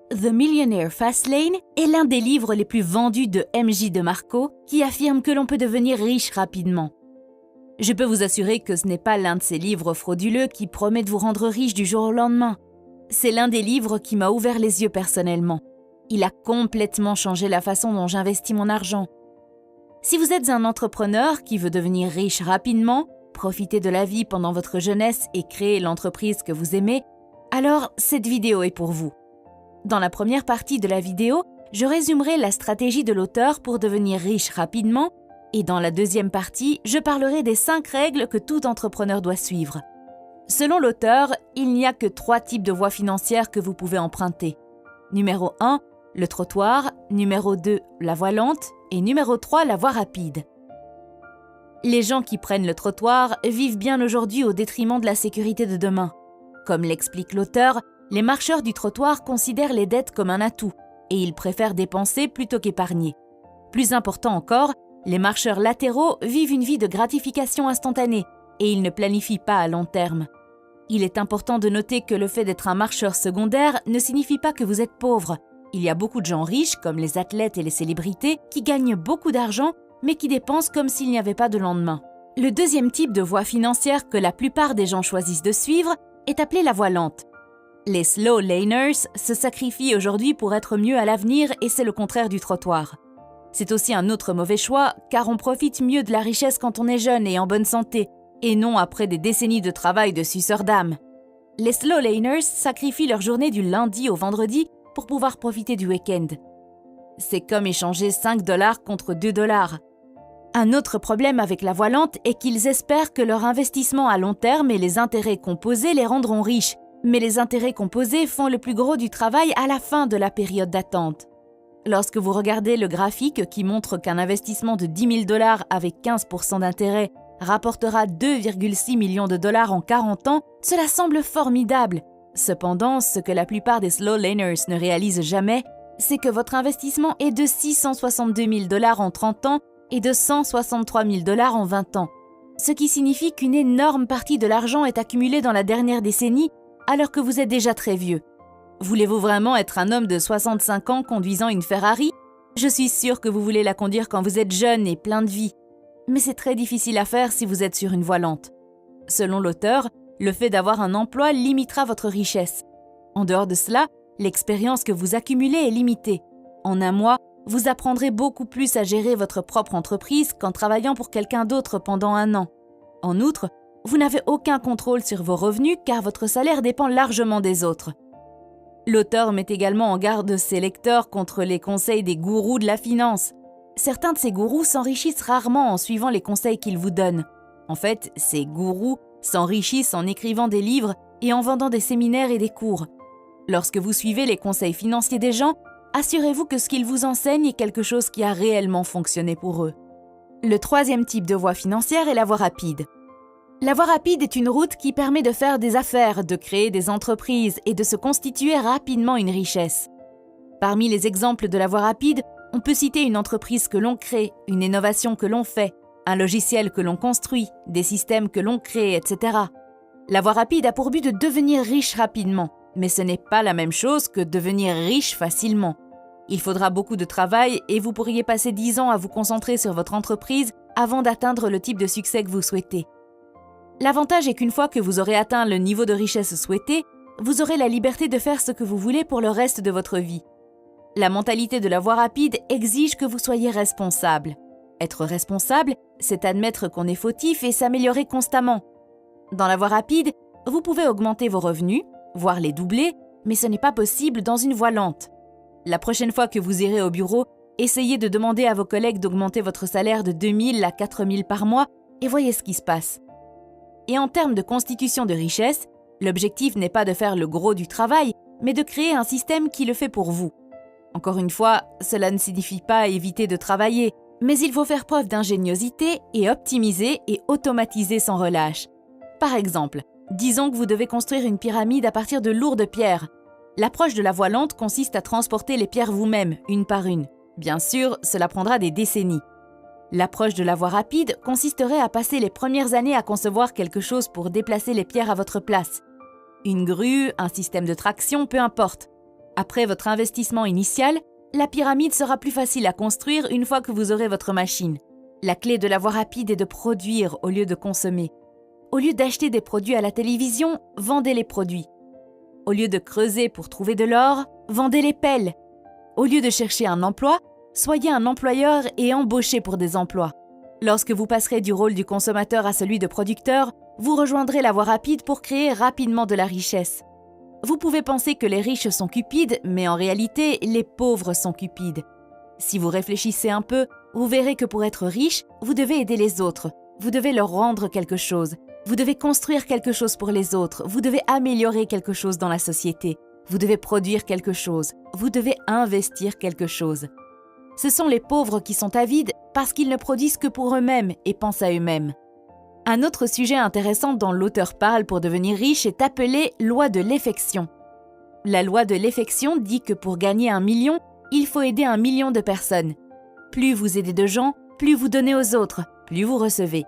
The Millionaire Fastlane est l'un des livres les plus vendus de MJ DeMarco qui affirme que l'on peut devenir riche rapidement. Je peux vous assurer que ce n'est pas l'un de ces livres frauduleux qui promet de vous rendre riche du jour au lendemain. C'est l'un des livres qui m'a ouvert les yeux personnellement. Il a complètement changé la façon dont j'investis mon argent. Si vous êtes un entrepreneur qui veut devenir riche rapidement, profiter de la vie pendant votre jeunesse et créer l'entreprise que vous aimez, alors cette vidéo est pour vous. Dans la première partie de la vidéo, je résumerai la stratégie de l'auteur pour devenir riche rapidement et dans la deuxième partie, je parlerai des 5 règles que tout entrepreneur doit suivre. Selon l'auteur, il n'y a que 3 types de voies financières que vous pouvez emprunter. Numéro 1, le trottoir, numéro 2, la voie lente et numéro 3, la voie rapide. Les gens qui prennent le trottoir vivent bien aujourd'hui au détriment de la sécurité de demain. Comme l'explique l'auteur, les marcheurs du trottoir considèrent les dettes comme un atout et ils préfèrent dépenser plutôt qu'épargner. Plus important encore, les marcheurs latéraux vivent une vie de gratification instantanée et ils ne planifient pas à long terme. Il est important de noter que le fait d'être un marcheur secondaire ne signifie pas que vous êtes pauvre. Il y a beaucoup de gens riches, comme les athlètes et les célébrités, qui gagnent beaucoup d'argent mais qui dépensent comme s'il n'y avait pas de lendemain. Le deuxième type de voie financière que la plupart des gens choisissent de suivre est appelé la voie lente. Les slow laners se sacrifient aujourd'hui pour être mieux à l'avenir et c'est le contraire du trottoir. C'est aussi un autre mauvais choix car on profite mieux de la richesse quand on est jeune et en bonne santé et non après des décennies de travail de suceur d'âme. Les slow laners sacrifient leur journée du lundi au vendredi pour pouvoir profiter du week-end. C'est comme échanger 5 $ contre 2 $. Un autre problème avec la voie lente est qu'ils espèrent que leur investissement à long terme et les intérêts composés les rendront riches. Mais les intérêts composés font le plus gros du travail à la fin de la période d'attente. Lorsque vous regardez le graphique qui montre qu'un investissement de 10 000 $ avec 15% d'intérêt rapportera 2,6 millions de dollars en 40 ans, cela semble formidable. Cependant, ce que la plupart des slow laners ne réalisent jamais, c'est que votre investissement est de 662 000 $ en 30 ans et de 163 000 $ en 20 ans. Ce qui signifie qu'une énorme partie de l'argent est accumulée dans la dernière décennie alors que vous êtes déjà très vieux. Voulez-vous vraiment être un homme de 65 ans conduisant une Ferrari? Je suis sûre que vous voulez la conduire quand vous êtes jeune et plein de vie. Mais c'est très difficile à faire si vous êtes sur une voie lente. Selon l'auteur, le fait d'avoir un emploi limitera votre richesse. En dehors de cela, l'expérience que vous accumulez est limitée. En un mois, vous apprendrez beaucoup plus à gérer votre propre entreprise qu'en travaillant pour quelqu'un d'autre pendant 1 an. En outre, vous n'avez aucun contrôle sur vos revenus car votre salaire dépend largement des autres. L'auteur met également en garde ses lecteurs contre les conseils des gourous de la finance. Certains de ces gourous s'enrichissent rarement en suivant les conseils qu'ils vous donnent. En fait, ces gourous s'enrichissent en écrivant des livres et en vendant des séminaires et des cours. Lorsque vous suivez les conseils financiers des gens, assurez-vous que ce qu'ils vous enseignent est quelque chose qui a réellement fonctionné pour eux. Le troisième type de voie financière est la voie rapide. La voie rapide est une route qui permet de faire des affaires, de créer des entreprises et de se constituer rapidement une richesse. Parmi les exemples de la voie rapide, on peut citer une entreprise que l'on crée, une innovation que l'on fait, un logiciel que l'on construit, des systèmes que l'on crée, etc. La voie rapide a pour but de devenir riche rapidement, mais ce n'est pas la même chose que devenir riche facilement. Il faudra beaucoup de travail et vous pourriez passer 10 ans à vous concentrer sur votre entreprise avant d'atteindre le type de succès que vous souhaitez. L'avantage est qu'une fois que vous aurez atteint le niveau de richesse souhaité, vous aurez la liberté de faire ce que vous voulez pour le reste de votre vie. La mentalité de la voie rapide exige que vous soyez responsable. Être responsable, c'est admettre qu'on est fautif et s'améliorer constamment. Dans la voie rapide, vous pouvez augmenter vos revenus, voire les doubler, mais ce n'est pas possible dans une voie lente. La prochaine fois que vous irez au bureau, essayez de demander à vos collègues d'augmenter votre salaire de 2 000 à 4 000 par mois et voyez ce qui se passe. Et en termes de constitution de richesse, l'objectif n'est pas de faire le gros du travail, mais de créer un système qui le fait pour vous. Encore une fois, cela ne signifie pas éviter de travailler, mais il faut faire preuve d'ingéniosité et optimiser et automatiser sans relâche. Par exemple, disons que vous devez construire une pyramide à partir de lourdes pierres. L'approche de la voie lente consiste à transporter les pierres vous-même, une par une. Bien sûr, cela prendra des décennies. L'approche de la voie rapide consisterait à passer les premières années à concevoir quelque chose pour déplacer les pierres à votre place. Une grue, un système de traction, peu importe. Après votre investissement initial, la pyramide sera plus facile à construire une fois que vous aurez votre machine. La clé de la voie rapide est de produire au lieu de consommer. Au lieu d'acheter des produits à la télévision, vendez les produits. Au lieu de creuser pour trouver de l'or, vendez les pelles. Au lieu de chercher un emploi, soyez un employeur et embauchez pour des emplois. Lorsque vous passerez du rôle du consommateur à celui de producteur, vous rejoindrez la voie rapide pour créer rapidement de la richesse. Vous pouvez penser que les riches sont cupides, mais en réalité, les pauvres sont cupides. Si vous réfléchissez un peu, vous verrez que pour être riche, vous devez aider les autres. Vous devez leur rendre quelque chose. Vous devez construire quelque chose pour les autres. Vous devez améliorer quelque chose dans la société. Vous devez produire quelque chose. Vous devez investir quelque chose. Ce sont les pauvres qui sont avides parce qu'ils ne produisent que pour eux-mêmes et pensent à eux-mêmes. Un autre sujet intéressant dont l'auteur parle pour devenir riche est appelé « loi de l'effection ». La loi de l'effection dit que pour gagner 1 million, il faut aider 1 million de personnes. Plus vous aidez de gens, plus vous donnez aux autres, plus vous recevez.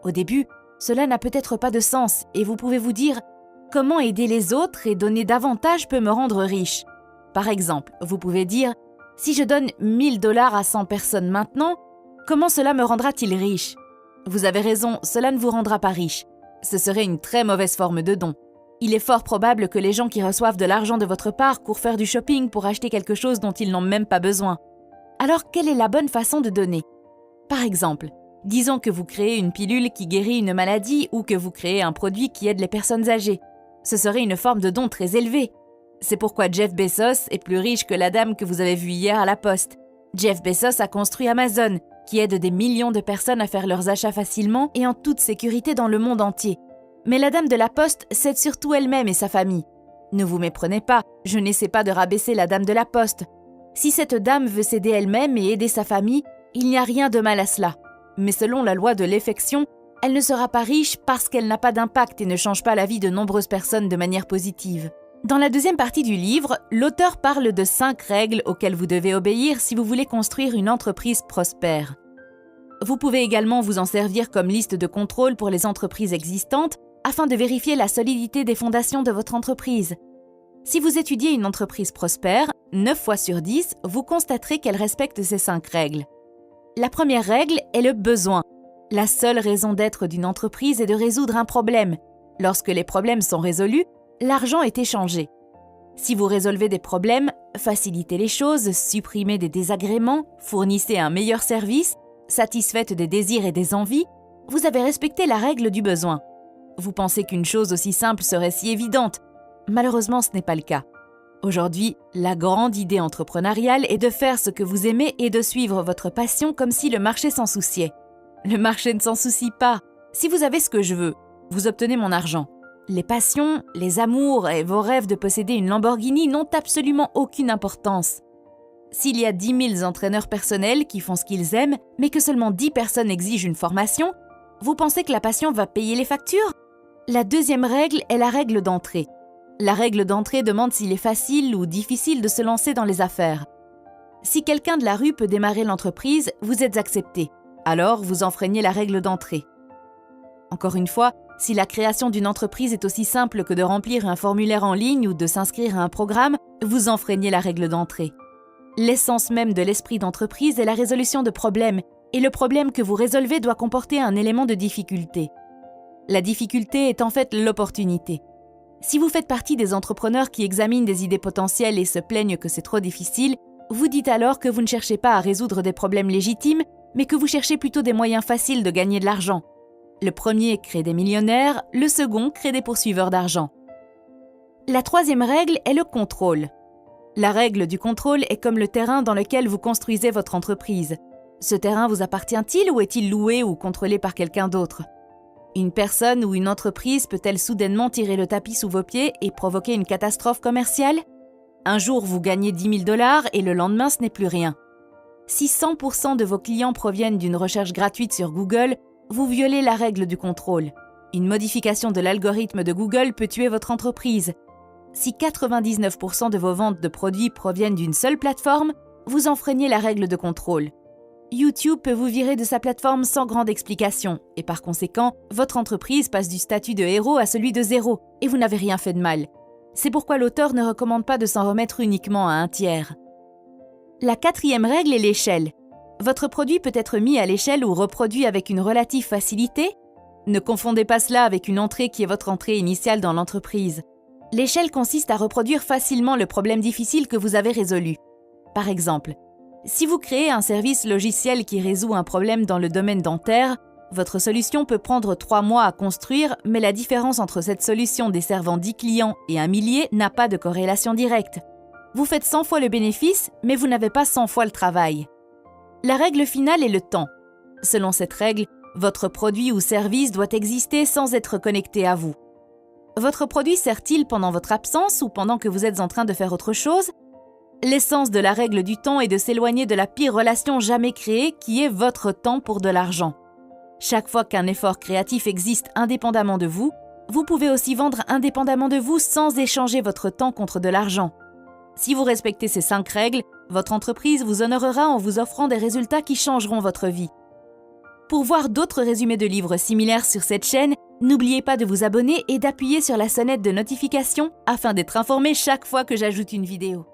Au début, cela n'a peut-être pas de sens et vous pouvez vous dire « Comment aider les autres et donner davantage peut me rendre riche ?» Par exemple, vous pouvez dire « Si je donne 1 000 $ à 100 personnes maintenant, comment cela me rendra-t-il riche ?» Vous avez raison, cela ne vous rendra pas riche. Ce serait une très mauvaise forme de don. Il est fort probable que les gens qui reçoivent de l'argent de votre part courent faire du shopping pour acheter quelque chose dont ils n'ont même pas besoin. Alors, quelle est la bonne façon de donner ? Par exemple, disons que vous créez une pilule qui guérit une maladie ou que vous créez un produit qui aide les personnes âgées. Ce serait une forme de don très élevée. C'est pourquoi Jeff Bezos est plus riche que la dame que vous avez vue hier à la poste. Jeff Bezos a construit Amazon, qui aide des millions de personnes à faire leurs achats facilement et en toute sécurité dans le monde entier. Mais la dame de la poste s'aide surtout elle-même et sa famille. Ne vous méprenez pas, je n'essaie pas de rabaisser la dame de la poste. Si cette dame veut s'aider elle-même et aider sa famille, il n'y a rien de mal à cela. Mais selon la loi de l'effection, elle ne sera pas riche parce qu'elle n'a pas d'impact et ne change pas la vie de nombreuses personnes de manière positive. Dans la deuxième partie du livre, l'auteur parle de 5 règles auxquelles vous devez obéir si vous voulez construire une entreprise prospère. Vous pouvez également vous en servir comme liste de contrôle pour les entreprises existantes afin de vérifier la solidité des fondations de votre entreprise. Si vous étudiez une entreprise prospère, 9 fois sur 10, vous constaterez qu'elle respecte ces 5 règles. La première règle est le besoin. La seule raison d'être d'une entreprise est de résoudre un problème. Lorsque les problèmes sont résolus, l'argent est échangé. Si vous résolvez des problèmes, facilitez les choses, supprimez des désagréments, fournissez un meilleur service, satisfaites des désirs et des envies, vous avez respecté la règle du besoin. Vous pensez qu'une chose aussi simple serait si évidente. Malheureusement, ce n'est pas le cas. Aujourd'hui, la grande idée entrepreneuriale est de faire ce que vous aimez et de suivre votre passion comme si le marché s'en souciait. Le marché ne s'en soucie pas. Si vous avez ce que je veux, vous obtenez mon argent. Les passions, les amours et vos rêves de posséder une Lamborghini n'ont absolument aucune importance. S'il y a 10 000 entraîneurs personnels qui font ce qu'ils aiment, mais que seulement 10 personnes exigent une formation, vous pensez que la passion va payer les factures ? La deuxième règle est la règle d'entrée. La règle d'entrée demande s'il est facile ou difficile de se lancer dans les affaires. Si quelqu'un de la rue peut démarrer l'entreprise, vous êtes accepté. Alors, vous enfreignez la règle d'entrée. Encore une fois, si la création d'une entreprise est aussi simple que de remplir un formulaire en ligne ou de s'inscrire à un programme, vous enfreignez la règle d'entrée. L'essence même de l'esprit d'entreprise est la résolution de problèmes, et le problème que vous résolvez doit comporter un élément de difficulté. La difficulté est en fait l'opportunité. Si vous faites partie des entrepreneurs qui examinent des idées potentielles et se plaignent que c'est trop difficile, vous dites alors que vous ne cherchez pas à résoudre des problèmes légitimes, mais que vous cherchez plutôt des moyens faciles de gagner de l'argent. Le premier crée des millionnaires, le second crée des poursuiveurs d'argent. La troisième règle est le contrôle. La règle du contrôle est comme le terrain dans lequel vous construisez votre entreprise. Ce terrain vous appartient-il ou est-il loué ou contrôlé par quelqu'un d'autre ? Une personne ou une entreprise peut-elle soudainement tirer le tapis sous vos pieds et provoquer une catastrophe commerciale ? Un jour, vous gagnez 10 000 $ et le lendemain, ce n'est plus rien. Si 100% de vos clients proviennent d'une recherche gratuite sur Google, vous violez la règle du contrôle. Une modification de l'algorithme de Google peut tuer votre entreprise. Si 99% de vos ventes de produits proviennent d'une seule plateforme, vous enfreignez la règle de contrôle. YouTube peut vous virer de sa plateforme sans grande explication, et par conséquent, votre entreprise passe du statut de héros à celui de zéro, et vous n'avez rien fait de mal. C'est pourquoi l'auteur ne recommande pas de s'en remettre uniquement à un tiers. La 4e règle est l'échelle. Votre produit peut être mis à l'échelle ou reproduit avec une relative facilité. Ne confondez pas cela avec une entrée qui est votre entrée initiale dans l'entreprise. L'échelle consiste à reproduire facilement le problème difficile que vous avez résolu. Par exemple, si vous créez un service logiciel qui résout un problème dans le domaine dentaire, votre solution peut prendre 3 mois à construire, mais la différence entre cette solution desservant 10 clients et 1 millier n'a pas de corrélation directe. Vous faites 100 fois le bénéfice, mais vous n'avez pas 100 fois le travail. La règle finale est le temps. Selon cette règle, votre produit ou service doit exister sans être connecté à vous. Votre produit sert-il pendant votre absence ou pendant que vous êtes en train de faire autre chose? L'essence de la règle du temps est de s'éloigner de la pire relation jamais créée qui est votre temps pour de l'argent. Chaque fois qu'un effort créatif existe indépendamment de vous, vous pouvez aussi vendre indépendamment de vous sans échanger votre temps contre de l'argent. Si vous respectez ces 5 règles, votre entreprise vous honorera en vous offrant des résultats qui changeront votre vie. Pour voir d'autres résumés de livres similaires sur cette chaîne, n'oubliez pas de vous abonner et d'appuyer sur la sonnette de notification afin d'être informé chaque fois que j'ajoute une vidéo.